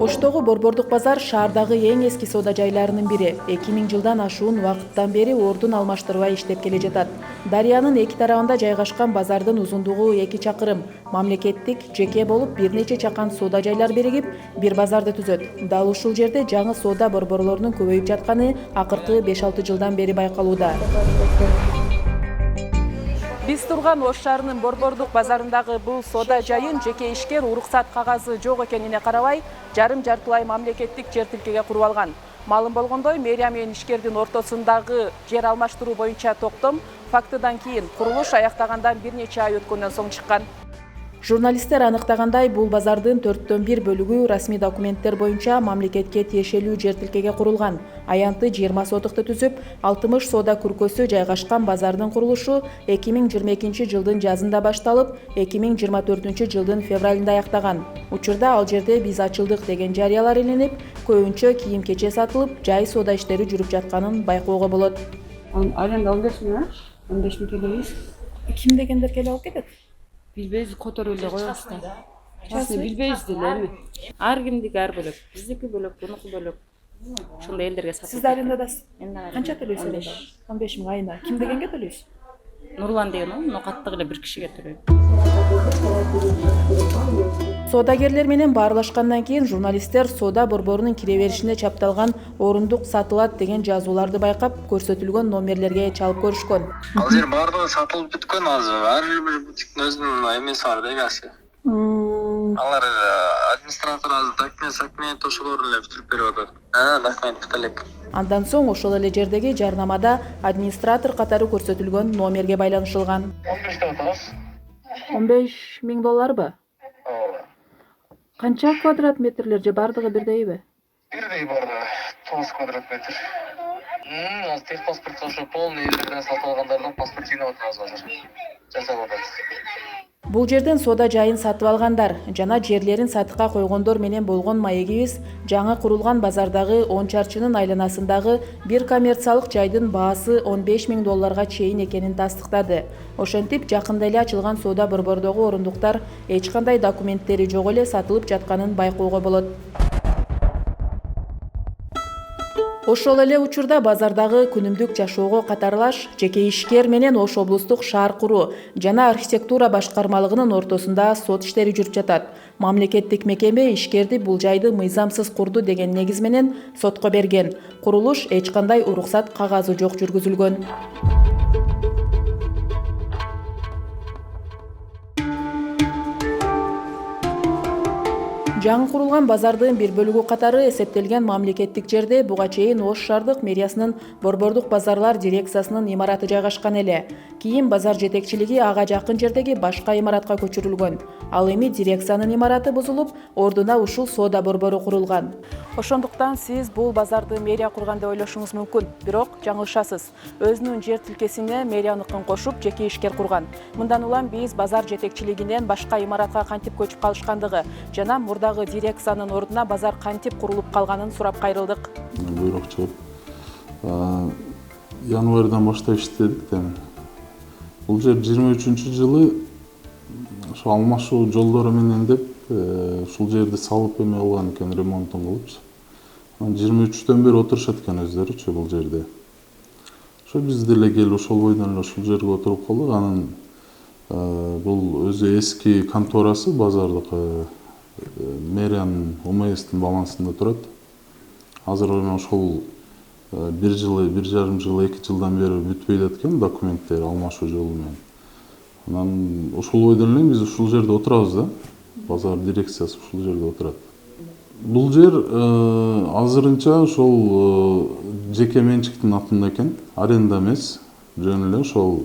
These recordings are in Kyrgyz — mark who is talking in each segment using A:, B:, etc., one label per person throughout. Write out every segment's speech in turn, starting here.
A: Оштогу Борбордук базар шаардагы эң эски соода жайларынын бири. 2000 жылдан ашуун убакыттан бери ордун алмаштырбай иштеп келе жатат. Дарыянын эки тарабында жайгашкан базардын узундугу 2 чакырым. Мамлекеттик, жеке болуп бир нече чакан соода жайлар биригип, бир базарды түзөт. Дал ушул жерде жаңы соода борборлорунун көбөйүп жатканы акыркы 5-6 жылдан бери байкалууда. Биз турган Ош шаарынын Борбордук базарындагы бул соода жайын жеке ишкер уруксат кагазы жок экенине карабай, жарым-жартылай мамлекеттик жер тилкеге куруп алган. Маалым болгондой, мэрия менен ишкердин ортосундагы жер алмаштыруу боюнча токтом фактыдан кийин курулуш аяктагандан бир нече ай өткөндөн соң чыккан. Журналисттер аныктагандай, бул базардын 1/4 бөлүгү расмий документтер боюнча мамлекетке тиешелүү жер тилкеге курулган. Аянты 20 сотукты түзүп, 60 соода күркөсү жайгашкан базардын курулушу 2022 жылдын жазында башталып, 2024 жылдын февралында аяктаган. Учурда ал жерде биз ачылдык деген жарыялар илинип, көбүнчө кийим-кече сатылып, жай соода иштери жүрүп жатканын байкоого болот.
B: Аренда 15 миң, 15 миң төлөйбүз.
A: Ким дегендер келип алып кетет?
B: Билбейбиз, которуп эле коебуз да. Честно, билбейбиз деле эми. Ар кимдики ар бөлөк. Биздики бөлөк, бунуку бөлөк. Ошондой элдерге сатып.
A: Сиз арендадасыз? Канча төлөйсүз эле? 15 миң айына. Ким дегенге төлөйсүз?
B: Нурлан деген но каттык эле бир кишиге төлөйм.
A: Соодагерлер менен баарлашкандан кийин журналисттер соода борборунун кире беришине чапталган орундук сатылат деген жазууларды байкап, көрсөтүлгөн номерлерге чалып көрүшкөн.
C: Ал жер баардыгы сатылып бүткөн азыр. Ар бир бутиктин өзүнүн эмеси бар да эгасы. Алар администратор азыр документ ошолорун эле бүтүрүп берип атат. Документ бүт элек.
A: Андан соң ошол эле жердеги жарнамада администратор катары көрсөтүлгөн номерге байланышылган.
C: 15 деп атабыз.
A: 15 миң долларбы? Канча квадрат метрлер же бардыгы бирдейби?
C: Бирдей бардыгы 9 квадрат метр. Азыр тех паспорт ошо полный жерден сатып алгандардын паспорт жыйнап атабыз азыр. Жасап атабыз.
A: Бул жерден соода жайын сатып алгандар жана жерлерин сатыкка койгондор менен болгон маегибиз жаңы курулган базардагы 10 чарчынын айланасындагы бир коммерциялык жайдын баасы 15 миң долларга чейин экенин тастыктады. Ошентип, жакында эле ачылган соода борбордогу орундуктар эч кандай документтери жок эле сатылып жатканын байкоого болот. Ошол эле учурда базардагы күнүмдүк жашоого катарлаш жеке ишкер менен Ош облустук шаар куруу жана архитектура башкармалыгынын ортосунда сот иштери жүрүп жатат. Мамлекеттик мекеме ишкерди бул жайды мыйзамсыз курду деген негиз менен сотко берген. Курулуш эч кандай уруксат кагазы жок жүргүзүлгөн. Жаңы курулган базардын бир бөлүгү катары эсептелген мамлекеттик жерде буга чейин Ош шаардык мэриясынын Борбордук базарлар дирекциясынын имараты жайгашкан эле. Кийин базар жетекчилиги ага жакын жердеги башка имаратка көчүрүлгөн. Ал эми дирекциянын имараты бузулуп, ордуна ушул соода борбору курулган. Ошондуктан сиз бул базарды мэрия курган деп ойлошуңуз мүмкүн, бирок жаңылышасыз. Өзүнүн жер тилкесине мэрияныкын кошуп, жеке ишкер курган. Мындан улам биз базар жетекчилигинен башка имаратка кантип көчүп калышкандыгы жана мурдагы дирекциянын ордуна базар кантип курулуп калганын сурап кайрылдык.
D: Буйрук чыгып, январдан баштап иштедик да. Бул жер 23-жылы ошо алмашуу жолдору менен деп ушул жерди салып эме кылган экен, ремонтун кылыпчы. 23-төн бери отурушат экен өздөрүчү бул жерде. Ошо биз деле келип ошол бойдон эле ушул жерге отуруп калдык. Анын бул өзү эски конторасы базардык мэриянын УМСтин балансында турат. Азыр ошол 1 жыл, 1,5 жыл, 2 жылдан бери бүтпөй жаткан документтер алмашуу жолу менен. Анан ушул бойдон эле биз ушул жерде отурабыз да. Базар дирекциясы ушул жерде отурат. Бул жер азырынча ошол жеке менчиктин атында экен, аренда эмес. Жөн эле ошол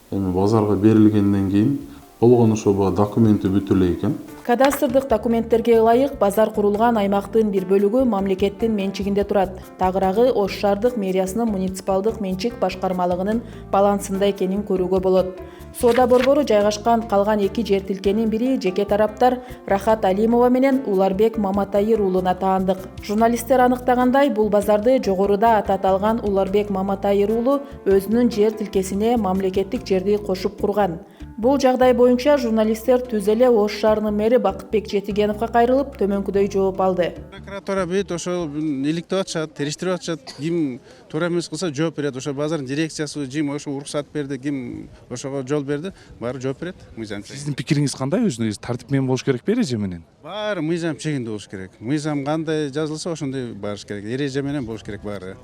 D: эми базарга берилгенден кийин болгон ошо баягы документи бүтө эле экен.
A: Кадастрдык документтерге ылайык базар курулган аймактын бир бөлүгү мамлекеттин менчигинде турат. Тагыраагы Ош шаардык мэриясынын муниципалдык менчик башкармалыгынын балансында экенин көрүүгө болот. Соода борбору жайгашкан калган 2 жер тилкенин бири жеке тараптар Рахат Алимова менен Уларбек Маматайыр уулуна таандык. Журналисттер аныктагандай, бул базарды жогоруда аты аталган Уларбек Маматайыр уулу өзүнүн жер тилкесине мамлекеттик жерди кошуп курган. Бул жагдай боюнча журналисттер түз эле Ош шаарынын мэри Бакытбек Жетигеновго кайрылып, төмөнкүдөй жооп алды.
E: Прокуратура бүт ошол иликтеп атышат, териштирип атышат. Ким туура эмес кылса жооп берет. Ошо базардын дирекциясы ким ошо уруксат берди, ким ошого жол берди, баары жооп берет. Мыйзамча.
F: Сиздин пикириңиз кандай өзүнүз? Тартип менен болуш керек эреже менен?
E: Баары мыйзам чегинде болуш керек. Мыйзам кандай жазылса ошондой барыш керек. Эреже менен болуш керек баары.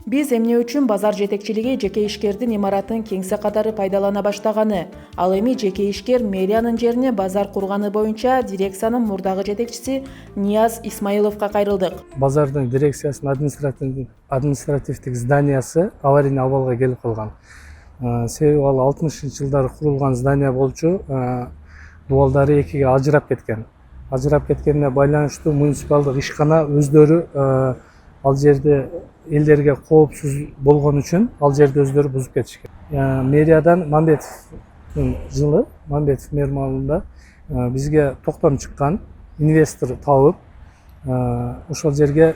A: Биз эмне үчүн базар жетекчилиги жеке ишкердин имаратын кеңсе катары пайдалана баштаганы, ал эми жеке ишкер мэриянын жерине базар курганы боюнча дирекциянын мурдагы жетекчиси Нияз Исмаиловго кайрылдык.
G: Базардын дирекциясынын административдик зданиясы аварийный абалга келип калган. Себеби ал 60-жылдары курулган здания болчу, дубалдары экиге ажырап кеткен. Ажырап кеткенине байланыштуу муниципалдык ишкана өздөрү ал жерде элдерге коопсуз болгон үчүн ал жерди өздөрү бузуп кетишкен. Мэриядан Мамбетов мэр маалында бизге токтом чыккан, инвестор табып, ошол жерге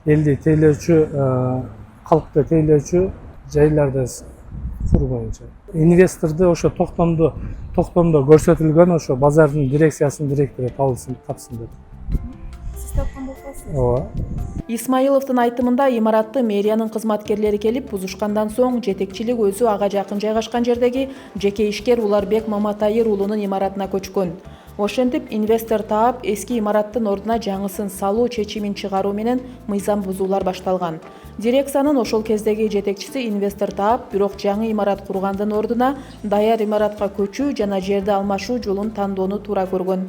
G: элди тейлөөчү, калкты тейлөөчү жайларды куруу боюнча. Инвесторду ошо токтомдо көрсөтүлгөн ошо базардын дирекциясынын директору тапсын деп. Ооба.
A: Исмаиловдун айтымында имаратты мэриянын кызматкерлери келип бузушкандан соң жетекчилик өзү ага жакын жайгашкан жердеги жеке ишкер Уларбек Маматайыр уулунун имаратына көчкөн. Ошентип инвестор таап эски имараттын ордуна жаңысын салуу чечимин чыгаруу менен мыйзам бузуулар башталган. Дирекциянын ошол кездеги жетекчиси инвестор таап, бирок жаңы имарат кургандын ордуна даяр имаратка көчүү жана жерди алмашуу жолун тандоону туура көргөн.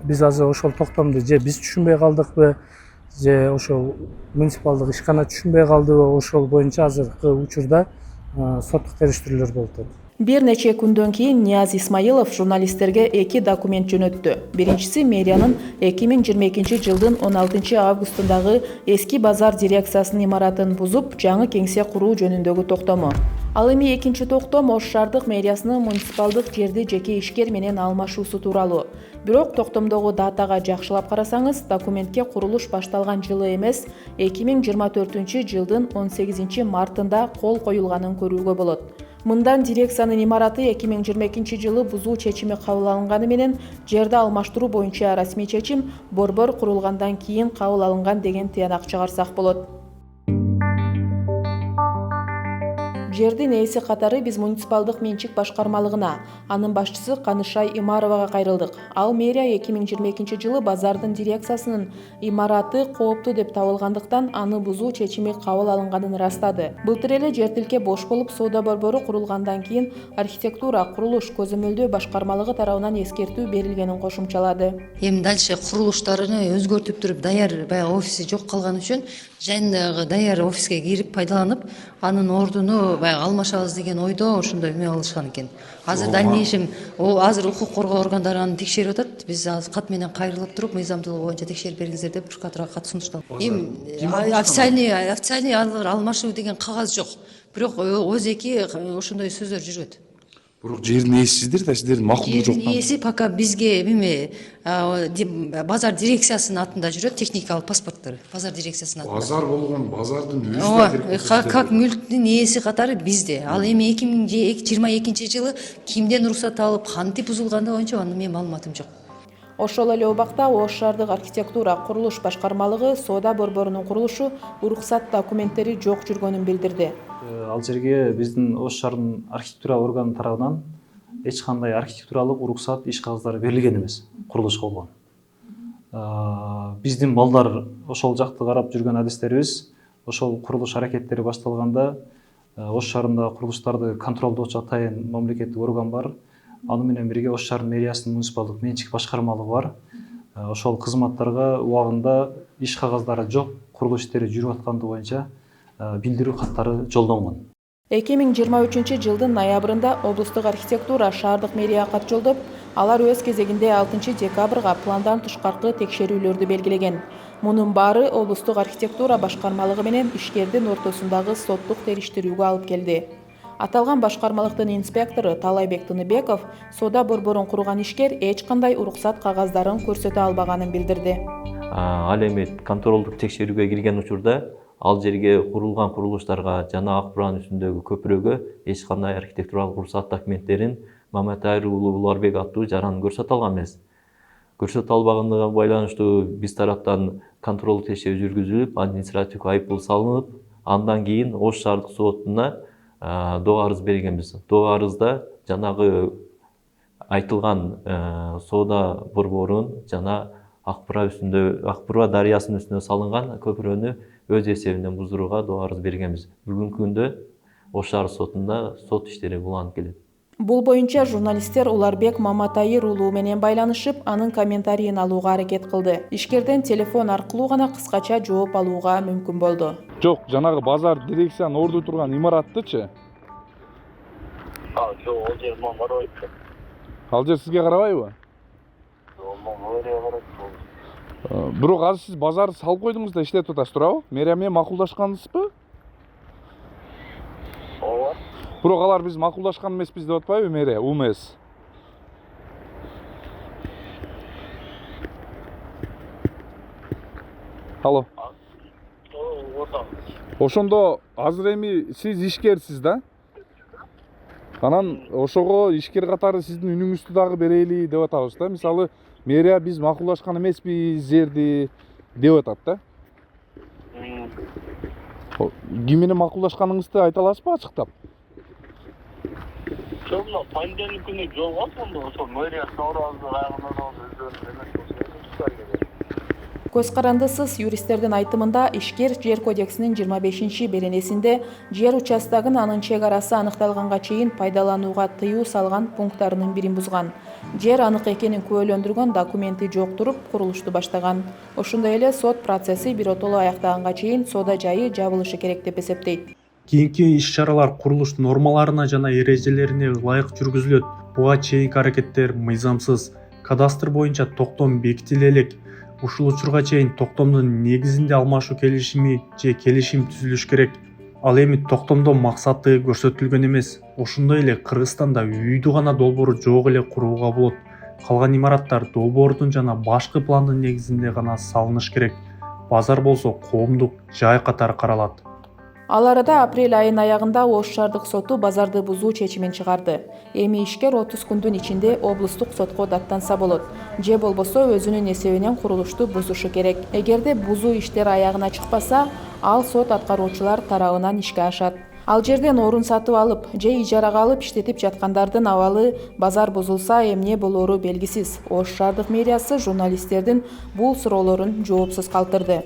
G: Биз азыр ошол токтомду же биз түшүнбөй калдыкпы, же ошол муниципалдык ишкана түшүнбөй калдыбы, ошол боюнча азыркы учурда соттук териштирүүлөр болуп атат.
A: Бир нече күндөн кийин Нияз Исмаилов журналисттерге 2 документ жөнөттү. Биринчиси мэриянын 2022 жылдын 16 августундагы эски базар дирекциясынын имаратын бузуп, жаңы кеңсе куруу жөнүндөгү токтому. Ал эми экинчи токтом Ош шаардык мэриясынын муниципалдык жерди жеке ишкер менен алмашуусу тууралуу. Бирок токтомдогу датага жакшылап карасаңыз, документке курулуш башталган жылы эмес, 2024 жылдын 18 мартында кол коюлганын көрүүгө болот. Мындан дирекциянын имараты 2022 жылы бузуу чечими кабыл алынганы менен жерди алмаштыруу боюнча расмий чечим борбор курулгандан кийин кабыл алынган деген тыянак чыгарсак болот. Жердин ээси катары биз муниципалдык менчик башкармалыгына, анын башчысы Канышай Имаровага кайрылдык. Ал мэрия 2022 жылы базардын дирекциясынын имараты кооптуу деп табылгандыктан аны бузуу чечими кабыл алынганын ырастады. Былтыр эле жер тилке бош болуп, соода борбору курулгандан кийин архитектура, курулуш, көзөмөлдөө башкармалыгы тарабынан эскертүү берилгенин кошумчалады.
H: Эми дальше курулуштарын өзгөртүп туруп, даяр баягы офиси жок калган үчүн жанындагы даяр офиске кирип пайдаланып, анын ордуну алмашабыз деген ойдо ошондой эме алышкан экен. Азыр дальнейшем азыр укук коргоо органдары аны текшерип атат. Биз азыр кат менен кайрылып туруп, мыйзамдуулугу боюнча текшерип бериңиздер деп прокуратурага кат сунушталды. Эми официальный алмашуу деген кагаз жок. Бирок өзеки ошондой сөздөр жүрөт.
F: Бирок жердин ээсисиздер да, сиздердин макулдугу жок.
H: Жердин ээси пока бизге эме базар дирекциясынын атында жүрөт, техникалык паспорттор. Базар дирекциясынын атында.
F: Базар болгон базардын өзү
H: как мүлктүн ээси катары бизде. Ал эми 2022 жылы кимден уруксат алып, кантип бузулганы боюнча анын менин маалыматым жок.
A: Ошол эле убакта Ош шаардык архитектура, курулуш башкармалыгы соода борборунун курулушу уруксат документтери жок жүргөнүн билдирди.
I: Ал жерге биздин Ош шаарынын архитектура органы тарабынан эч кандай архитектуралык уруксат иш кагаздары берилген эмес, курулушка болгон. Биздин балдар ошол жакты карап жүргөн адистерибиз ошол курулуш аракеттери башталганда Ош шаарында курулуштарды контролдоочу атайын мамлекеттик орган бар. Аны менен бирге Ош шаар мэриясынын муниципалдык менчик башкармалыгы бар. Ошол кызматтарга убагында иш кагаздары жок, курулуш иштери жүрүп аткандыгы боюнча билдирүү каттары жолдонгон.
A: 2023 жылдын ноябрында облустук архитектура шаардык мэрияга кат жолдоп, алар өз кезегинде 6 декабрга пландан тышкаркы текшерүүлөрдү белгилеген. Мунун баары облустук архитектура башкармалыгы менен ишкердин ортосундагы соттук териштирүүгө алып келди. Аталган башкармалыктын инспектору Талайбек Тыныбеков соода борборун курган ишкер эч кандай уруксат кагаздарын көрсөтө албаганын билдирди.
J: Ал эми контролдук текшерүүгө кирген учурда ал жерге курулган курулуштарга жана ак буранын үстүндөгү көпүрөгө эч кандай архитектуралык уруксат документтерин Маматай уулу Уларбек аттуу жаран көрсөтө алган эмес. Көрсөтө албагандыгына байланыштуу биз тараптан контролдук текшерүү жүргүзүлүп, административдик айыппул салынып, андан кийин Ош шаардык сотуна доо арыз бергенбиз. Доо арызда жанагы айтылган соода борборун жана Акбура дарыясынын үстүнө салынган көпүрөнү өз эсебинен буздурууга доо арыз бергенбиз. Бүгүнкү күндө Ош шаар сотунда сот иштери уланып келет.
A: Бул боюнча журналисттер Уларбек Маматайыр уулу менен байланышып, анын комментарийин алууга аракет кылды. Ишкерден телефон аркылуу гана кыскача жооп алууга мүмкүн болду.
F: Жок, жанагы базар дирекциянын орду турган имараттычы?
C: Жок, ол жер мага карабайт.
F: Ал жер сизге карабайбы?
C: Жок, мага мэрия карайт.
F: Бирок азыр сиз базарды салып койдуңуз да иштеп атасыз туурабы? Мэрия менен макулдашкансызбы?
C: Ооба.
F: Бирок алар биз макулдашкан эмеспиз деп атпайбы мэрия, УМС? Алло. Ошондо азыр эми сиз ишкерсиз да? Анан ошого ишкер катары сиздин үнүңүздү дагы берели деп атабыз да. Мисалы, мэрия биз макулдашкан эмеспиз жерди деп атат да. Ким менен макулдашканыңызды айта аласызбы ачыктап?
C: Жолно понедельник күнү жолго алсам, ошо мэрия сооронун айгынан өздөрүнүн эмес
A: Көз карандысыз юристтердин айтымында ишкер жер кодексинин 25 беренесинде жер участогун анын чек арасы аныкталганга чейин пайдаланууга тыюу салган пункттарынын бирин бузган. Жер анык экенин күбөлөндүргөн документи жок туруп курулушту баштаган. Ошондой эле сот процесси биротоло аяктаганга чейин соода жайы жабылышы керек деп эсептейт.
G: Кийинки иш-чаралар курулуш нормаларына жана эрежелерине ылайык жүргүзүлөт. Буга чейинки аракеттер мыйзамсыз. Кадастр боюнча токтом бекитиле элек. Ушул учурга чейин токтомдун негизинде алмашуу келишими же келишим түзүлүш керек. Ал эми токтомдо максаты көрсөтүлгөн эмес. Ошондой эле Кыргызстанда үйдү гана долбоору жок эле курууга болот. Калган имараттар долбоордун жана башкы пландын негизинде гана салыныш керек. Базар болсо коомдук жай катары каралат.
A: Ал арада апрель айынын аягында Ош шаардык соту базарды бузуу чечимин чыгарды. Эми ишкер 30 күндүн ичинде облустук сотко даттанса болот. Же болбосо өзүнүн эсебинен курулушту бузушу керек. Эгерде бузуу иштери аягына чыкпаса, ал сот аткаруучулар тарабынан ишке ашат. Ал жерден орун сатып алып же ижарага алып иштетип жаткандардын абалы базар бузулса эмне болору белгисиз. Ош шаардык мэриясы журналисттердин бул суроолорун жоопсуз калтырды.